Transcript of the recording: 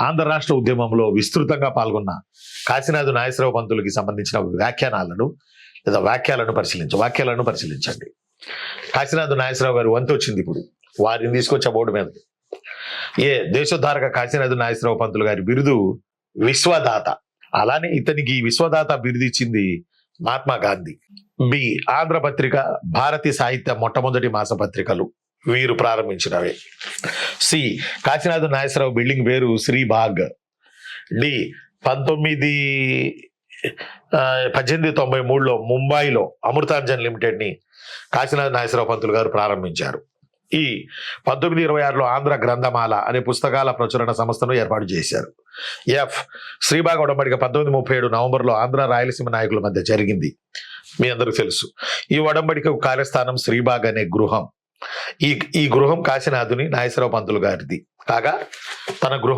ఆంధ్ర రాష్ట్ర ఉద్యమంలో విస్తృతంగా పాల్గొన్న కాశీనాథు నాగేశ్వరరావు పంతులకి సంబంధించిన వ్యాఖ్యానాలను లేదా వాక్యాలను పరిశీలించండి. కాశీనాథు నాగేశ్వరరావు గారు వంతు వచ్చింది. ఇప్పుడు వారిని తీసుకొచ్చే బోర్డు మీద దేశోద్ధారక కాశీనాథు నాగేశ్వరరావు పంతులు గారి బిరుదు విశ్వదాత. అలానే ఇతనికి విశ్వదాత బిరుదు ఇచ్చింది మహాత్మా గాంధీ. బి ఆంధ్రపత్రిక, భారతీయ సాహిత్య మొట్టమొదటి మాసపత్రికలు వీరు ప్రారంభించినవే. సి కాశీనాథు నాగేశ్వరరావు బిల్డింగ్ పేరు శ్రీబాగ్. డి 1893లో ముంబైలో అమృతాంజన్ లిమిటెడ్ ని కాశీనాథు నాగేశ్వరరావు పంతులు గారు ప్రారంభించారు. ఈ 1926లో ఆంధ్ర గ్రంథమాల అనే పుస్తకాల ప్రచురణ సంస్థను ఏర్పాటు చేశారు. ఎఫ్ శ్రీబాగ్ ఒడంబడిక 1937 నవంబర్లో ఆంధ్ర రాయలసీమ నాయకుల మధ్య జరిగింది. మీ అందరికి తెలుసు. ఈ ఒడంబడికకు కార్యస్థానం శ్రీబాగ్ అనే గృహం. ఈ గృహం కాశీనాథుని నాగేశ్వరరావు పంతులు గారిది కాగా తన గృహం